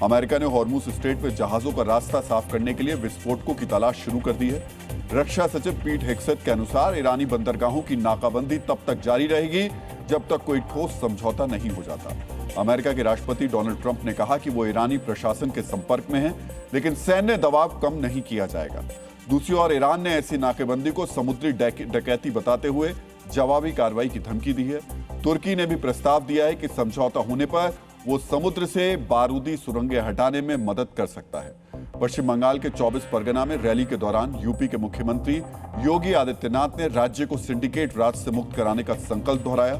America ने Hormuz strait में जहाजों का रास्ता साफ करने के लिए विस्फोटकों की तलाश शुरू कर दी है। रक्षा सचिव पीट हेग्सेथ के अनुसार ईरानी बंदरगाहों की नाकाबंदी तब तक जारी रहेगी जब तक कोई ठोस समझौता नहीं हो जाता। अमेरिका के राष्ट्रपति डोनाल्ड ट्रंप ने कहा कि वो ईरानी प्रशासन के संपर्क में है, लेकिन सैन्य दबाव कम नहीं किया जाएगा। दूसरी ओर ईरान ने ऐसी नाकेबंदी को समुद्री डकैती बताते हुए जवाबी कार्रवाई की धमकी दी है। तुर्की ने भी प्रस्ताव दिया है कि समझौता होने पर वो समुद्र से बारूदी सुरंगें हटाने में मदद कर सकता है। पश्चिम बंगाल के 24 परगना में रैली के दौरान यूपी के मुख्यमंत्री योगी आदित्यनाथ ने राज्य को सिंडिकेट राज से मुक्त कराने का संकल्प दोहराया।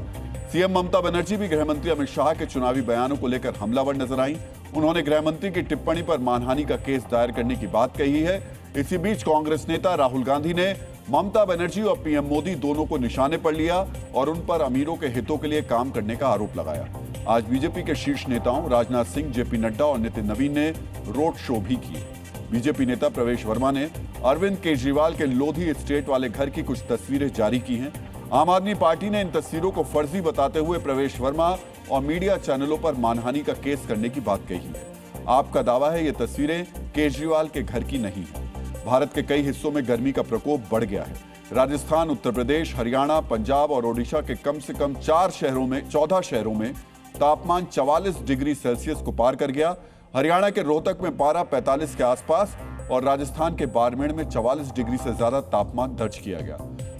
सीएम ममता बनर्जी भी गृहमंत्री अमित शाह के चुनावी बयानों को लेकर हमलावर नजर आई। उन्होंने गृहमंत्री की टिप्पणी पर मानहानि का केस दायर करने की बात कही है। इसी बीच कांग्रेस नेता राहुल गांधी ने ममता बनर्जी और पीएम मोदी दोनों को निशाने पर लिया और उन पर अमीरों के हितों के लिए काम करने का आरोप लगाया। आज बीजेपी के शीर्ष नेताओं राजनाथ सिंह, जेपी नड्डा और नितिन नवीन ने रोड शो भी किए। बीजेपी नेता प्रवेश वर्मा ने अरविंद केजरीवाल के लोधी एस्टेट वाले घर की कुछ तस्वीरें जारी की हैं। आम आदमी पार्टी ने इन तस्वीरों को फर्जी बताते हुए प्रवेश वर्मा और मीडिया चैनलों पर मानहानि का केस करने की बात कही है। आपका दावा है ये तस्वीरें केजरीवाल के घर की नहीं है। भारत के कई हिस्सों में गर्मी का प्रकोप बढ़ गया है। राजस्थान, उत्तर प्रदेश, हरियाणा, पंजाब और ओडिशा के कम से कम 14 शहरों में तापमान 44 डिग्री सेल्सियस को पार कर गया। हरियाणा के रोहतक में पारा 45 के आसपास और राजस्थान के बाड़मेर में 44 डिग्री से ज्यादा तापमान दर्ज किया गया।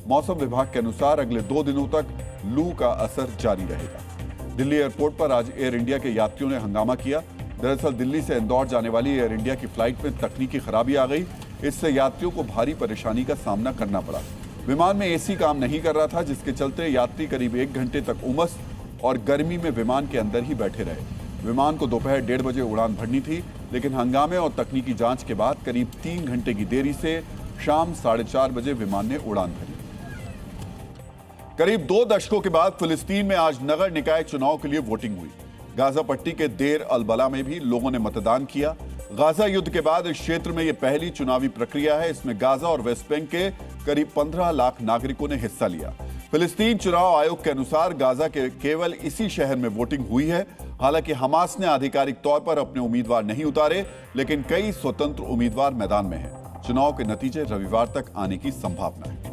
मौसम विभाग के अनुसार अगले 2 दिनों तक लू का असर जारी रहेगा। दिल्ली एयरपोर्ट पर आज एयर इंडिया के यात्रियों ने हंगामा किया। दरअसल दिल्ली से इंदौर जाने वाली एयर इंडिया की फ्लाइट में तकनीकी खराबी आ गई। इससे यात्रियों को भारी परेशानी का सामना करना पड़ा। विमान में एसी काम नहीं कर रहा था, जिसके चलते यात्री करीब 1 घंटे तक उमस और गर्मी में विमान के अंदर ही बैठे रहे। विमान को दोपहर 1:30 बजे उड़ान भरनी थी, लेकिन हंगामे और तकनीकी जांच के बाद करीब 3 घंटे की देरी से शाम 4:30 बजे विमान ने उड़ान भरी। करीब 2 दशकों के बाद फिलिस्तीन में आज नगर निकाय चुनाव के लिए वोटिंग हुई। गाजा पट्टी के देर अल बला में भी लोगों ने मतदान किया। गाजा युद्ध के बाद इस क्षेत्र में यह पहली चुनावी प्रक्रिया है। इसमें गाजा और वेस्ट बैंक के करीब 15 लाख नागरिकों ने हिस्सा लिया। फिलिस्तीन चुनाव आयोग के अनुसार गाजा के केवल इसी शहर में वोटिंग हुई है। हालांकि हमास ने आधिकारिक तौर पर अपने उम्मीदवार नहीं उतारे, लेकिन कई स्वतंत्र उम्मीदवार मैदान में हैं। चुनाव के नतीजे रविवार तक आने की संभावना है।